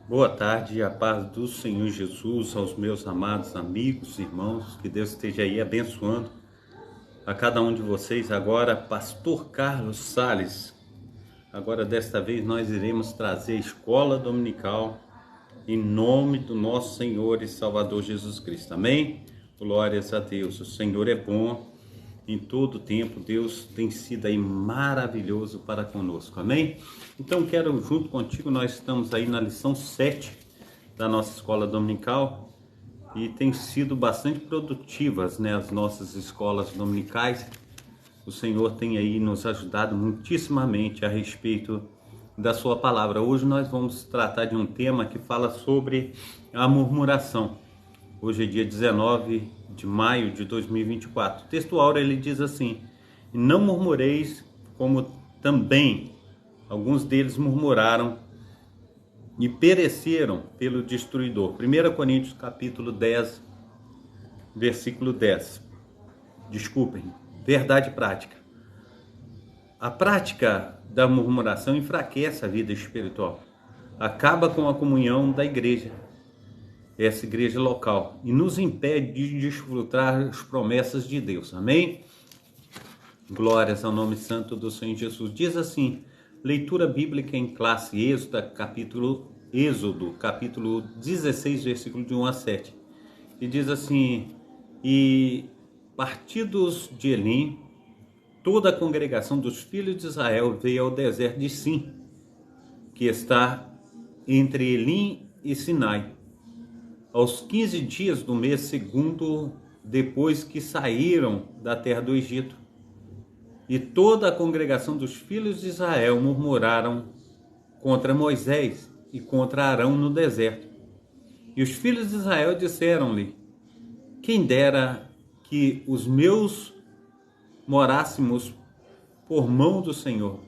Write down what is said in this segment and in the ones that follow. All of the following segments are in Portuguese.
Boa tarde, a paz do Senhor Jesus, aos meus amados amigos, irmãos, que Deus esteja aí abençoando a cada um de vocês. Agora, Pastor Carlos Sales. Agora, desta vez, nós iremos trazer a escola dominical em nome do nosso Senhor e Salvador Jesus Cristo. Amém? Glórias a Deus. O Senhor é bom em todo tempo. Deus tem sido aí maravilhoso para conosco. Amém? Então, quero junto contigo, nós estamos aí na lição 7 da nossa escola dominical e tem sido bastante produtivas, né, as nossas escolas dominicais. O Senhor tem aí nos ajudado muitíssimamente a respeito da sua palavra. Hoje nós vamos tratar de um tema que fala sobre a murmuração. Hoje é dia 19 de maio de 2024. O texto áureo ele diz assim: não murmureis como também alguns deles murmuraram e pereceram pelo destruidor. 1 Coríntios capítulo 10, versículo 10. Desculpem, verdade prática. A prática da murmuração enfraquece a vida espiritual, acaba com a comunhão da igreja, essa igreja local, e nos impede de desfrutar as promessas de Deus. Amém? Glórias ao nome santo do Senhor Jesus. Diz assim, leitura bíblica em classe, Êxodo, capítulo 16, versículo de 1 a 7. E diz assim, e partidos de Elim, toda a congregação dos filhos de Israel veio ao deserto de Sim, que está entre Elim e Sinai, aos 15 dias do mês segundo, depois que saíram da terra do Egito. E toda a congregação dos filhos de Israel murmuraram contra Moisés e contra Arão no deserto. E os filhos de Israel disseram-lhe, quem dera que os meus morássemos por mão do Senhor.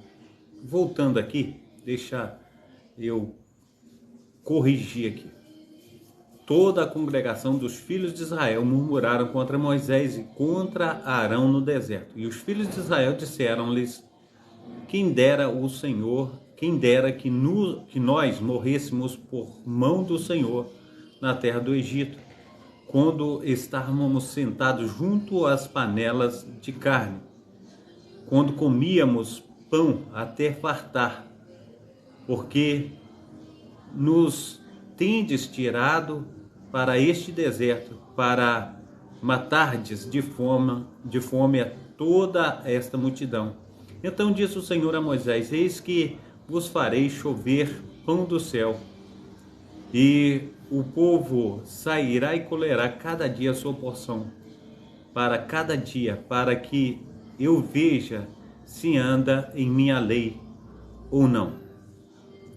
Voltando aqui, deixa eu corrigir aqui. Toda a congregação dos filhos de Israel murmuraram contra Moisés e contra Arão no deserto. E os filhos de Israel disseram-lhes, quem dera o Senhor, quem dera que nós morrêssemos por mão do Senhor na terra do Egito, quando estávamos sentados junto às panelas de carne, quando comíamos pão até fartar, porque nos tendes tirado para este deserto, para matardes de fome a toda esta multidão. Então disse o Senhor a Moisés, eis que vos farei chover pão do céu, e o povo sairá e colherá cada dia a sua porção, para cada dia, para que eu veja se anda em minha lei ou não.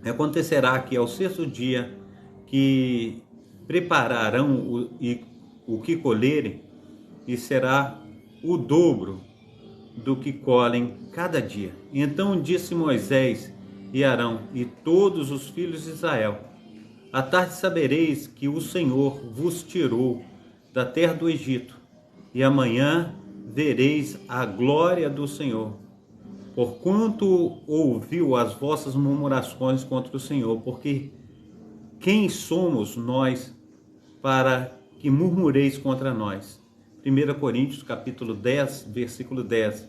Acontecerá que ao sexto dia que prepararão o que colherem, e será o dobro do que colhem cada dia. Então disse Moisés e Arão e todos os filhos de Israel, à tarde sabereis que o Senhor vos tirou da terra do Egito, e amanhã vereis a glória do Senhor, porquanto ouviu as vossas murmurações contra o Senhor, porque quem somos nós para que murmureis contra nós? 1 Coríntios capítulo 10, versículo 10.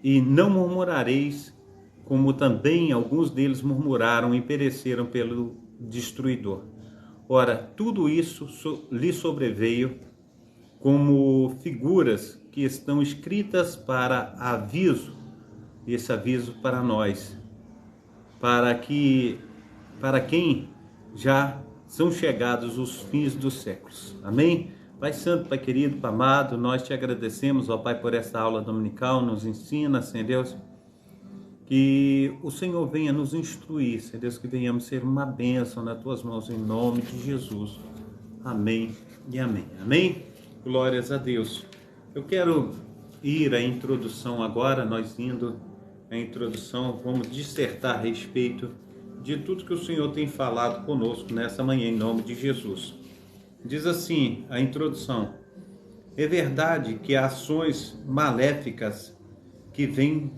E não murmurareis, como também alguns deles murmuraram e pereceram pelo destruidor. Ora, tudo isso lhe sobreveio como figuras que estão escritas para aviso, esse aviso para nós, para quem já são chegados os fins dos séculos. Amém? Pai Santo, Pai querido, Pai amado, nós te agradecemos, ó Pai, por esta aula dominical, nos ensina, Senhor Deus, que o Senhor venha nos instruir, Senhor Deus, que venhamos ser uma bênção nas tuas mãos, em nome de Jesus. Amém e amém. Amém? Glórias a Deus. Eu quero ir à introdução agora, nós indo à introdução, vamos dissertar a respeito de tudo que o Senhor tem falado conosco nessa manhã, em nome de Jesus. Diz assim a introdução: é verdade que há ações maléficas que vêm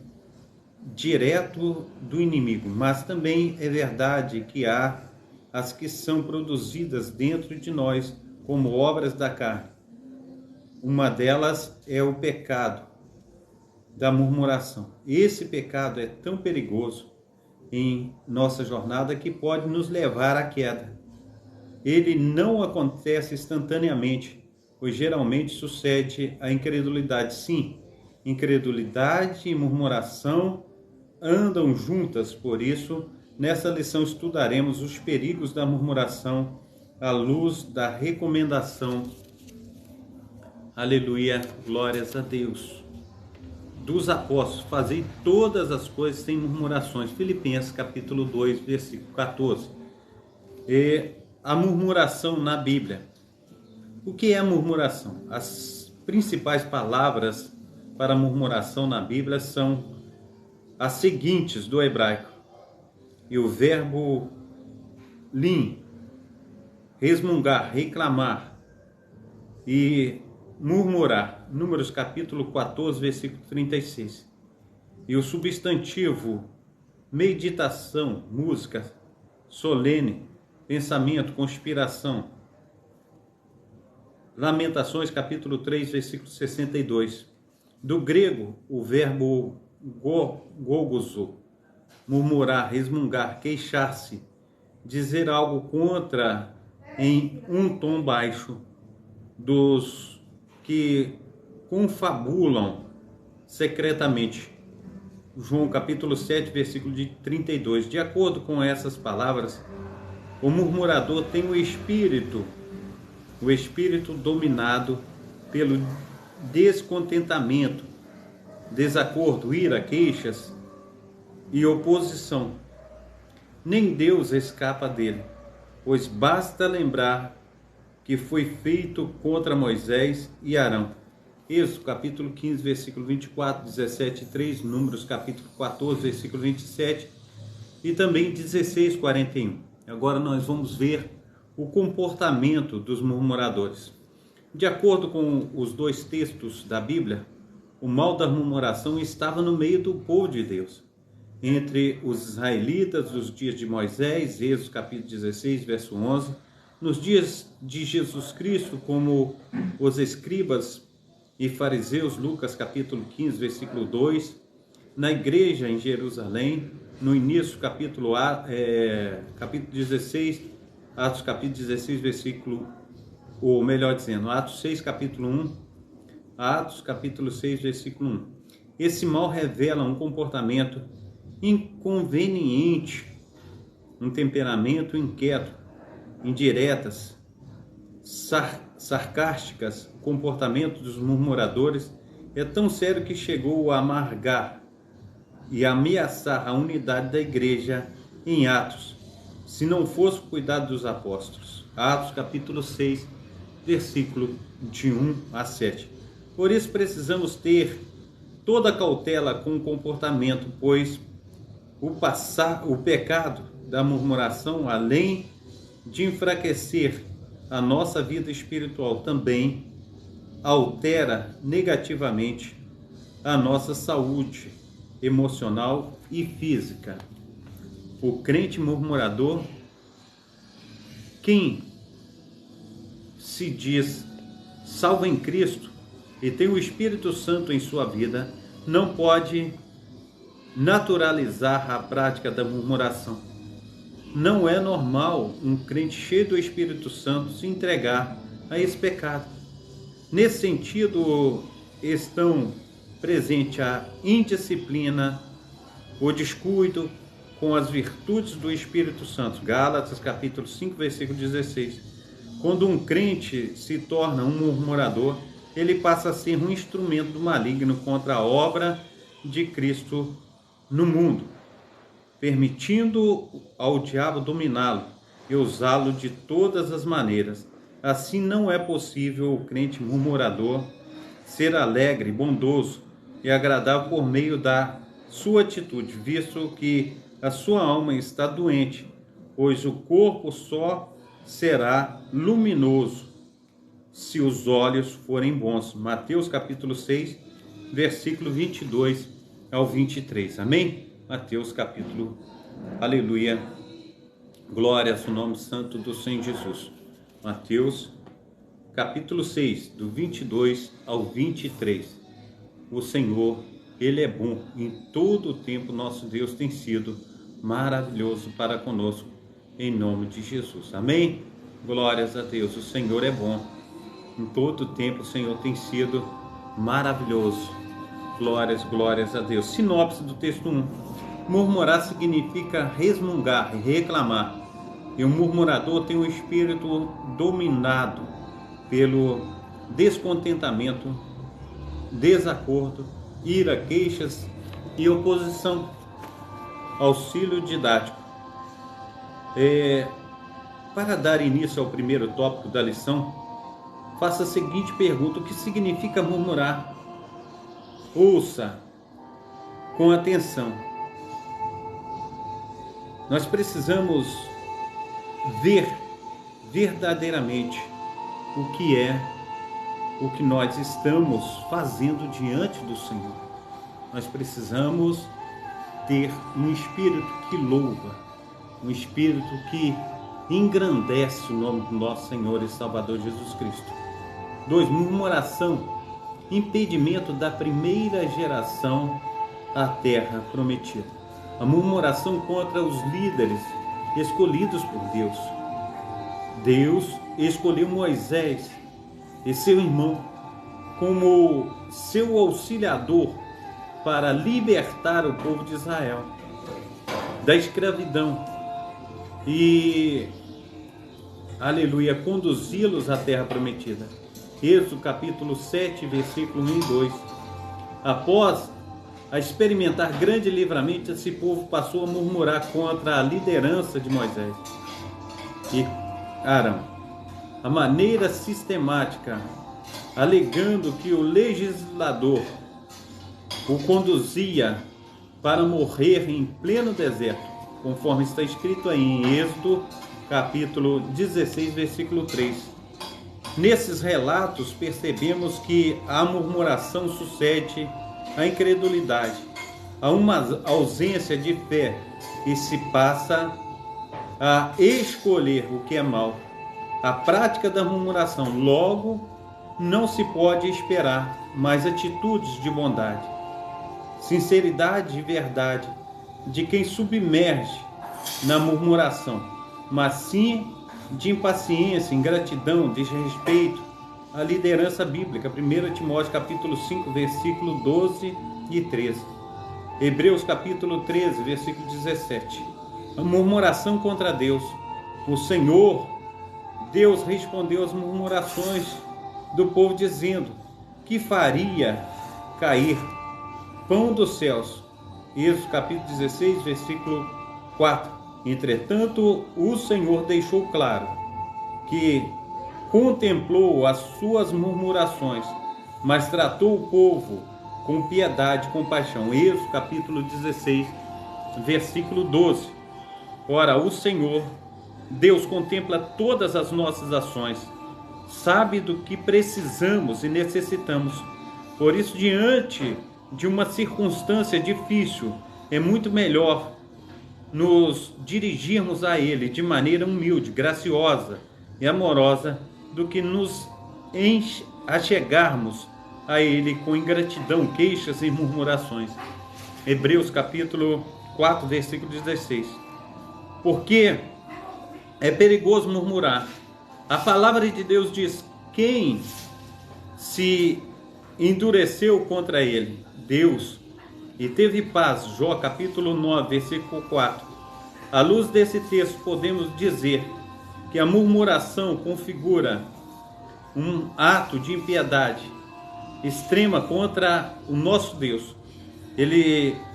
direto do inimigo, mas também é verdade que há as que são produzidas dentro de nós como obras da carne. Uma delas é o pecado da murmuração. Esse pecado é tão perigoso em nossa jornada que pode nos levar à queda. Ele não acontece instantaneamente, pois geralmente sucede a incredulidade. Sim, incredulidade e murmuração andam juntas, por isso, nessa lição estudaremos os perigos da murmuração à luz da recomendação. Aleluia, glórias a Deus. Dos apóstolos, fazei todas as coisas sem murmurações. Filipenses capítulo 2, versículo 14. A murmuração na Bíblia. O que é a murmuração? As principais palavras para murmuração na Bíblia são as seguintes do hebraico. E o verbo lim, resmungar, reclamar e murmurar. Números capítulo 14, versículo 36. E o substantivo meditação, música, solene, pensamento, conspiração. Lamentações capítulo 3, versículo 62. Do grego, o verbo gogozo, murmurar, resmungar, queixar-se, dizer algo contra em um tom baixo, dos que confabulam secretamente. João capítulo 7, versículo de 32. De acordo com essas palavras, o murmurador tem o espírito dominado pelo descontentamento, desacordo, ira, queixas e oposição. Nem Deus escapa dele, pois basta lembrar que foi feito contra Moisés e Arão. Êxodo capítulo 15, versículo 24, 17 e 3, Números capítulo 14, versículo 27 e também 16, 41. Agora nós vamos ver o comportamento dos murmuradores. De acordo com os dois textos da Bíblia, o mal da murmuração estava no meio do povo de Deus. Entre os israelitas dos dias de Moisés, Êxodo capítulo 16, verso 11, nos dias de Jesus Cristo, como os escribas e fariseus, Lucas capítulo 15, versículo 2, na igreja em Jerusalém, no início capítulo 16, Atos capítulo 16, versículo, ou melhor dizendo, Atos 6, capítulo 1, Atos capítulo 6, versículo 1. Esse mal revela um comportamento inconveniente, um temperamento inquieto, indiretas, sarcásticas. O comportamento dos murmuradores é tão sério que chegou a amargar e ameaçar a unidade da igreja em Atos, se não fosse o cuidado dos apóstolos. Atos capítulo 6, versículo de 1 a 7. Por isso precisamos ter toda a cautela com o comportamento, pois o pecado da murmuração, além de enfraquecer a nossa vida espiritual, também altera negativamente a nossa saúde emocional e física. O crente murmurador, quem se diz salvo em Cristo e tem o Espírito Santo em sua vida, não pode naturalizar a prática da murmuração. Não é normal um crente cheio do Espírito Santo se entregar a esse pecado. Nesse sentido, estão presentes a indisciplina, o descuido com as virtudes do Espírito Santo. Gálatas capítulo 5, versículo 16. Quando um crente se torna um murmurador, ele passa a ser um instrumento do maligno contra a obra de Cristo no mundo, permitindo ao diabo dominá-lo e usá-lo de todas as maneiras. Assim, não é possível o crente murmurador ser alegre, bondoso e agradável por meio da sua atitude, visto que a sua alma está doente, pois o corpo só será luminoso se os olhos forem bons. Mateus capítulo 6, versículo 22 ao 23. Amém? Mateus capítulo, aleluia, Glórias ao nome santo do Senhor Jesus. Mateus, capítulo 6, do 22 ao 23. O Senhor, Ele é bom. Em todo o tempo nosso Deus tem sido maravilhoso para conosco. Em nome de Jesus. Amém? Glórias a Deus. O Senhor é bom. Em todo o tempo o Senhor tem sido maravilhoso. Glórias a Deus. Sinopse do texto 1. Murmurar significa resmungar, reclamar. E o murmurador tem um espírito dominado pelo descontentamento, desacordo, ira, queixas e oposição. Auxílio didático. Para dar início ao primeiro tópico da lição, faça a seguinte pergunta: o que significa murmurar? Ouça com atenção. Nós precisamos ver verdadeiramente o que nós estamos fazendo diante do Senhor. Nós precisamos ter um espírito que louva, um espírito que engrandece o nome do nosso Senhor e Salvador Jesus Cristo. 2. Murmuração, impedimento da primeira geração à terra prometida. A murmuração contra os líderes escolhidos por Deus. Deus escolheu Moisés e seu irmão como seu auxiliador para libertar o povo de Israel da escravidão e, aleluia, conduzi-los à terra prometida. Êxodo capítulo 7, versículo 1 e 2. Após a experimentar grande livramento, esse povo passou a murmurar contra a liderança de Moisés e Arão, a maneira sistemática, alegando que o legislador o conduzia para morrer em pleno deserto, conforme está escrito aí em Êxodo capítulo 16, versículo 3. Nesses relatos percebemos que a murmuração sucede à incredulidade, a uma ausência de fé e se passa a escolher o que é mal. A prática da murmuração, logo, não se pode esperar mais atitudes de bondade, sinceridade e verdade de quem submerge na murmuração, mas sim de impaciência, ingratidão, desrespeito à liderança bíblica. 1 Timóteo capítulo 5, versículo 12 e 13. Hebreus capítulo 13, versículo 17. A murmuração contra Deus. O Senhor, Deus, respondeu às murmurações do povo dizendo que faria cair pão dos céus. Êxodo capítulo 16, versículo 4. Entretanto, o Senhor deixou claro que contemplou as suas murmurações, mas tratou o povo com piedade e compaixão. Êxodo capítulo 16, versículo 12. Ora, o Senhor, Deus, contempla todas as nossas ações, sabe do que precisamos e necessitamos. Por isso, diante de uma circunstância difícil, é muito melhor nos dirigirmos a Ele de maneira humilde, graciosa e amorosa, do que nos achegarmos a Ele com ingratidão, queixas e murmurações. Hebreus capítulo 4, versículo 16. Porque é perigoso murmurar. A palavra de Deus diz: quem se endureceu contra Ele? Deus. E teve paz. Jó capítulo 9, versículo 4. À luz desse texto podemos dizer que a murmuração configura um ato de impiedade extrema contra o nosso Deus.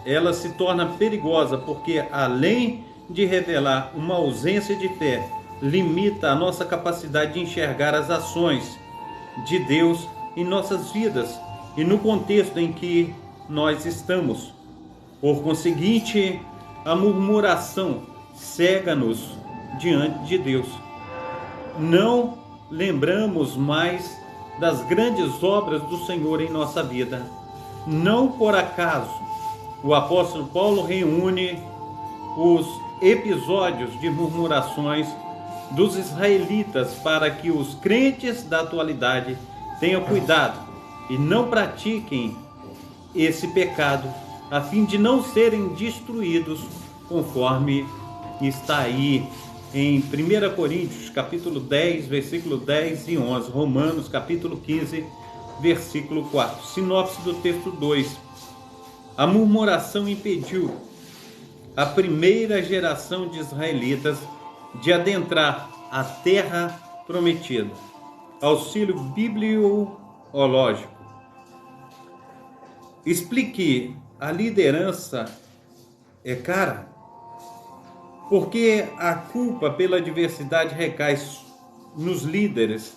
Ela se torna perigosa porque, além de revelar uma ausência de fé, limita a nossa capacidade de enxergar as ações de Deus em nossas vidas e no contexto em que nós estamos. Por conseguinte, a murmuração cega-nos diante de Deus. Não lembramos mais das grandes obras do Senhor em nossa vida. Não por acaso o apóstolo Paulo reúne os episódios de murmurações dos israelitas para que os crentes da atualidade tenham cuidado e não pratiquem esse pecado, a fim de não serem destruídos, conforme está aí em 1 Coríntios, capítulo 10, versículo 10 e 11, Romanos, capítulo 15, versículo 4. Sinopse do texto 2. A murmuração impediu a primeira geração de israelitas de adentrar a terra prometida. Auxílio bibliológico. Explique, a liderança é cara, porque a culpa pela diversidade recai nos líderes.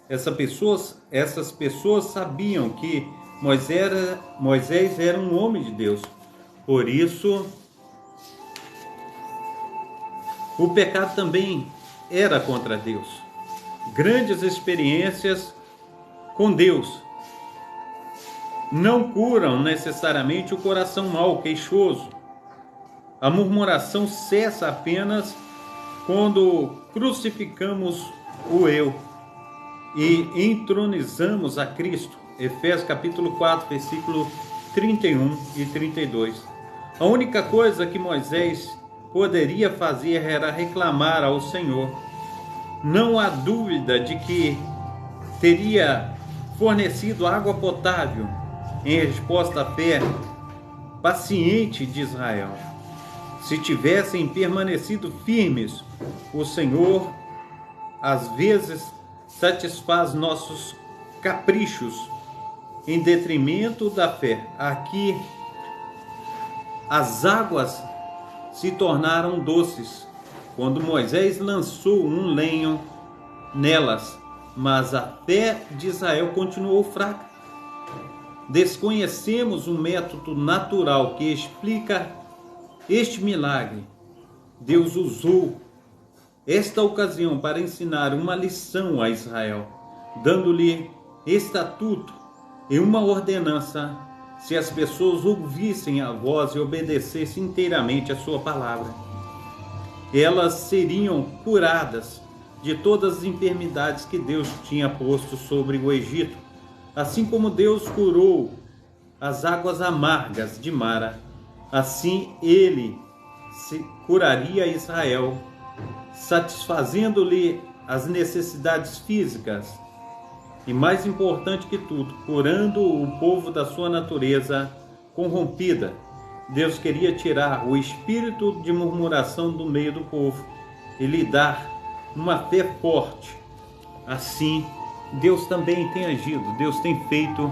Essas pessoas sabiam que Moisés era um homem de Deus. Por isso, o pecado também era contra Deus. Grandes experiências com Deus não curam necessariamente o coração mau, queixoso. A murmuração cessa apenas quando crucificamos o eu e entronizamos a Cristo. Efésios capítulo 4, versículo 31 e 32. A única coisa que Moisés poderia fazer era reclamar ao Senhor. Não há dúvida de que teria fornecido água potável em resposta à fé paciente de Israel. Se tivessem permanecido firmes, o Senhor às vezes satisfaz nossos caprichos em detrimento da fé. Aqui as águas se tornaram doces quando Moisés lançou um lenho nelas, mas a fé de Israel continuou fraca. Desconhecemos um método natural que explica este milagre. Deus usou esta ocasião para ensinar uma lição a Israel, dando-lhe estatuto e uma ordenança. Se as pessoas ouvissem a voz e obedecessem inteiramente a sua palavra, elas seriam curadas de todas as enfermidades que Deus tinha posto sobre o Egito. Assim como Deus curou as águas amargas de Mara, assim ele curaria Israel, satisfazendo-lhe as necessidades físicas e, mais importante que tudo, curando o povo da sua natureza corrompida. Deus queria tirar o espírito de murmuração do meio do povo e lhe dar uma fé forte. Assim, Deus também tem agido, Deus tem feito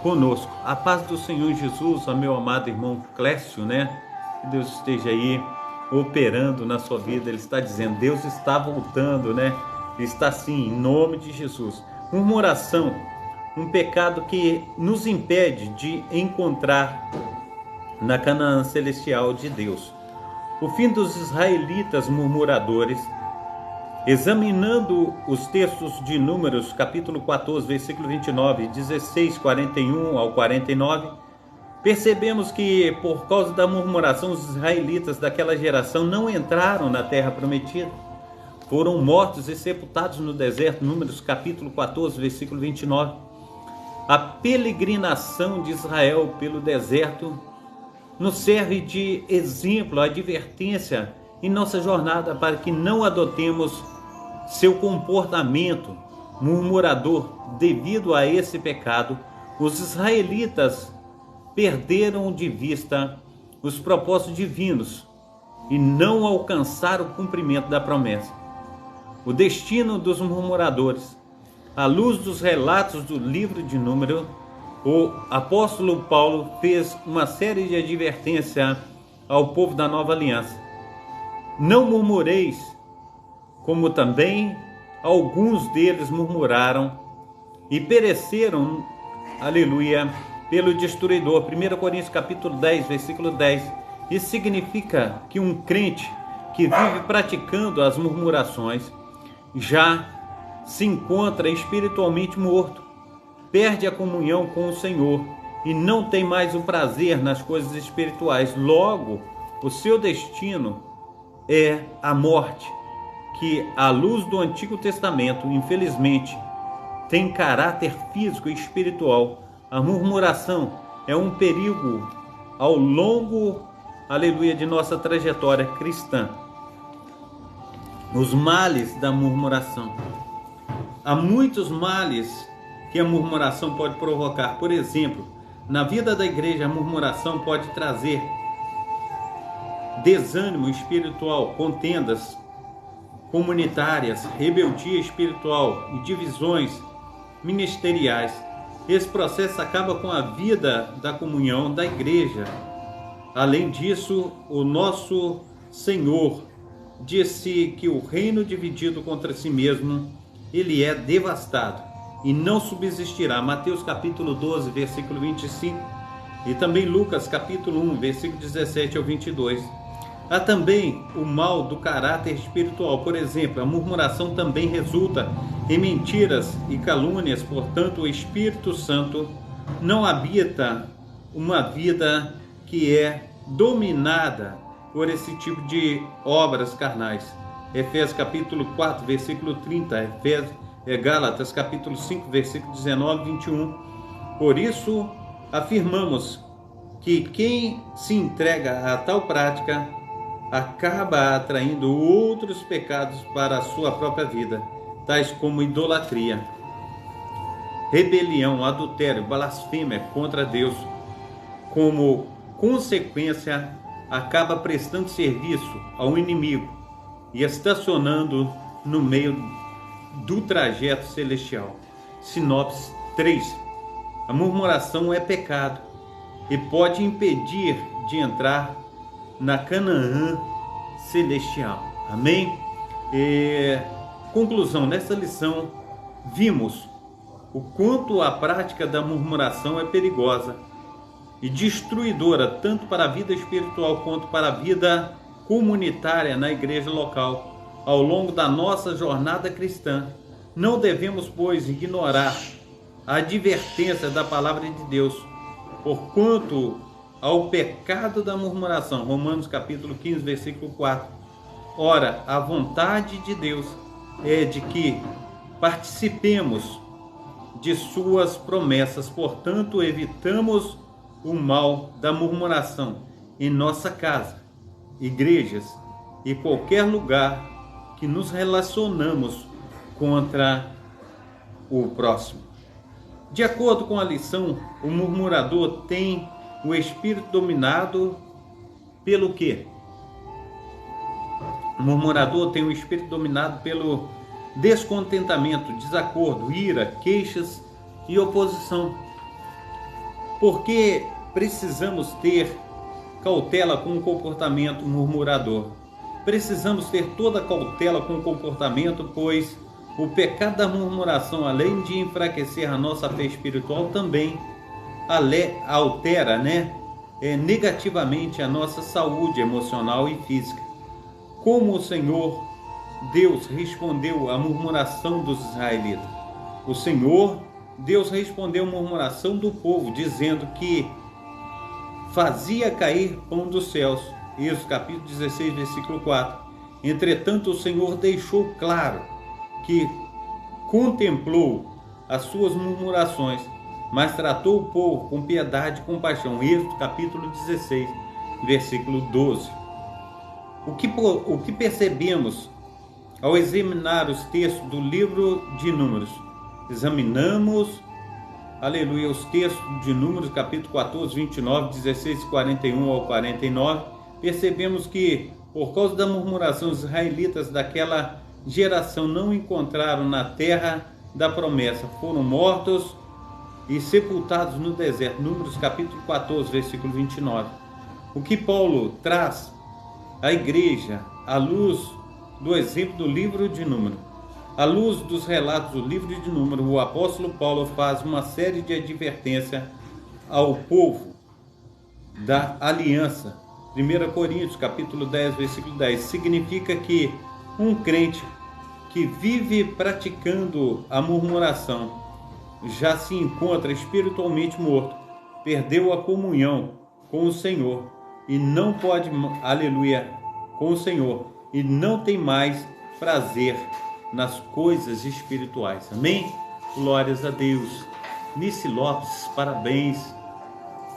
conosco. A paz do Senhor Jesus, ao meu amado irmão Clécio, que Deus esteja aí operando na sua vida. Ele está dizendo, Deus está voltando, está assim, em nome de Jesus. Murmuração, um pecado que nos impede de encontrar na Canaã celestial de Deus. O fim dos israelitas murmuradores. Examinando os textos de Números, capítulo 14, versículo 29, 16, 41 ao 49, percebemos que, por causa da murmuração, os israelitas daquela geração não entraram na terra prometida. Foram mortos e sepultados no deserto. Números, capítulo 14, versículo 29. A peregrinação de Israel pelo deserto nos serve de exemplo, advertência em nossa jornada para que não adotemos seu comportamento murmurador. Devido a esse pecado, os israelitas perderam de vista os propósitos divinos e não alcançaram o cumprimento da promessa. O destino dos murmuradores. À luz dos relatos do livro de Números, o apóstolo Paulo fez uma série de advertências ao povo da nova aliança. Não murmureis, como também alguns deles murmuraram e pereceram, aleluia, pelo destruidor. 1 Coríntios capítulo 10, versículo 10. Isso significa que um crente que vive praticando as murmurações já se encontra espiritualmente morto, perde a comunhão com o Senhor e não tem mais o prazer nas coisas espirituais. Logo, o seu destino é a morte, que à luz do Antigo Testamento, infelizmente, tem caráter físico e espiritual. A murmuração é um perigo ao longo, aleluia, de nossa trajetória cristã. Os males da murmuração. Há muitos males que a murmuração pode provocar. Por exemplo, na vida da igreja, a murmuração pode trazer desânimo espiritual, contendas comunitárias, rebeldia espiritual e divisões ministeriais. Esse processo acaba com a vida da comunhão da igreja. Além disso, o nosso Senhor disse que o reino dividido contra si mesmo, ele é devastado e não subsistirá. Mateus capítulo 12, versículo 25, e também Lucas capítulo 1, versículo 17 ao 22. Há também o mal do caráter espiritual. Por exemplo, a murmuração também resulta em mentiras e calúnias. Portanto, o Espírito Santo não habita uma vida que é dominada por esse tipo de obras carnais. Efésios capítulo 4, versículo 30, Gálatas capítulo 5, versículo 19 e 21. Por isso, afirmamos que quem se entrega a tal prática acaba atraindo outros pecados para a sua própria vida, tais como idolatria, rebelião, adultério, blasfêmia contra Deus. Como consequência, acaba prestando serviço ao inimigo e estacionando no meio do trajeto celestial. Sinopse 3. A murmuração é pecado e pode impedir de entrar na Canaã celestial. Amém? Conclusão, nessa lição vimos o quanto a prática da murmuração é perigosa e destruidora, tanto para a vida espiritual quanto para a vida comunitária na igreja local. Ao longo da nossa jornada cristã, não devemos, pois, ignorar a advertência da palavra de Deus, porquanto ao pecado da murmuração. Romanos capítulo 15, versículo 4. Ora, a vontade de Deus é de que participemos de suas promessas, portanto, evitamos o mal da murmuração em nossa casa, igrejas e qualquer lugar que nos relacionamos contra o próximo. De acordo com a lição, o murmurador tem o espírito dominado pelo quê? O murmurador tem o espírito dominado pelo descontentamento, desacordo, ira, queixas e oposição. Por que precisamos ter cautela com o comportamento murmurador? Precisamos ter toda cautela com o comportamento, pois o pecado da murmuração, além de enfraquecer a nossa fé espiritual, também altera, negativamente a nossa saúde emocional e física. Como o Senhor Deus respondeu à murmuração dos israelitas? O Senhor Deus respondeu à murmuração do povo, dizendo que fazia cair pão dos céus. Êxodo capítulo 16, versículo 4. Entretanto, o Senhor deixou claro que contemplou as suas murmurações, mas tratou o povo com piedade e compaixão. Êxodo capítulo 16, versículo 12. O que percebemos ao examinar os textos do livro de Números? Examinamos, aleluia, os textos de Números, capítulo 14, 29, 16, 41 ao 49. Percebemos que, por causa da murmuração, os israelitas daquela geração não encontraram na terra da promessa, foram mortos e sepultados no deserto. Números capítulo 14, versículo 29. O que Paulo traz à igreja, à luz do exemplo do livro de Números, à luz dos relatos do livro de Números, o apóstolo Paulo faz uma série de advertências ao povo da aliança. 1 Coríntios capítulo 10, versículo 10, significa que um crente que vive praticando a murmuração já se encontra espiritualmente morto, perdeu a comunhão com o Senhor e não pode, aleluia, com o Senhor, e não tem mais prazer nas coisas espirituais. Amém? Glórias a Deus. Nice Lopes, parabéns.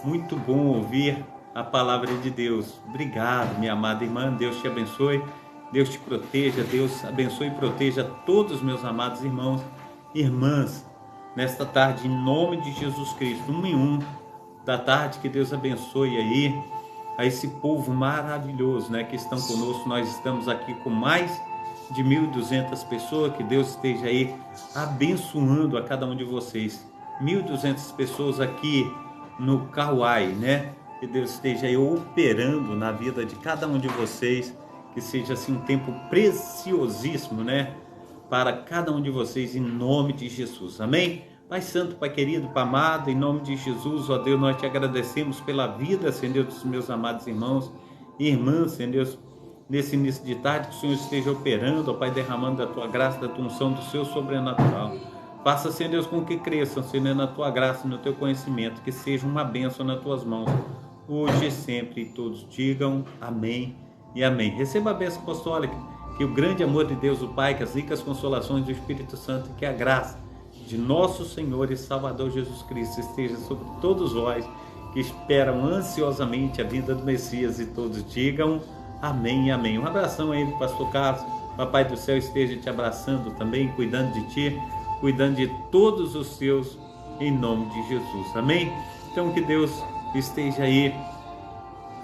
Muito bom ouvir a palavra de Deus. Obrigado, minha amada irmã. Deus te abençoe. Deus te proteja. Deus abençoe e proteja todos os meus amados irmãos e irmãs. Nesta tarde, em nome de Jesus Cristo, 1 da tarde, que Deus abençoe aí a esse povo maravilhoso, né, que estão conosco. Nós estamos aqui com mais de 1.200 pessoas. Que Deus esteja aí abençoando a cada um de vocês. 1.200 pessoas aqui no Kauai, né? Que Deus esteja aí operando na vida de cada um de vocês. Que seja assim um tempo preciosíssimo, né? Para cada um de vocês, em nome de Jesus. Amém? Pai Santo, Pai querido, Pai amado, em nome de Jesus, ó Deus, nós te agradecemos pela vida, Senhor Deus, dos meus amados irmãos e irmãs, Senhor Deus, nesse início de tarde, que o Senhor esteja operando, ó Pai, derramando da tua graça, da tua unção, do seu sobrenatural. Faça, Senhor Deus, com que cresçam, Senhor, na tua graça, no teu conhecimento, que seja uma bênção nas tuas mãos, hoje e sempre, e todos digam amém e amém. Receba a bênção apostólica, que o grande amor de Deus, o Pai, que as ricas consolações do Espírito Santo, que a graça de nosso Senhor e Salvador Jesus Cristo esteja sobre todos vós, que esperam ansiosamente a vinda do Messias, e todos digam amém e amém. Um abração aí do pastor Carlos. Papai do céu esteja te abraçando também, cuidando de ti, cuidando de todos os seus, em nome de Jesus. Amém? Então que Deus esteja aí,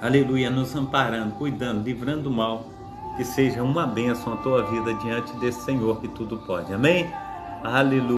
aleluia, nos amparando, cuidando, livrando do mal. Que seja uma bênção a tua vida diante desse Senhor que tudo pode. Amém? Aleluia.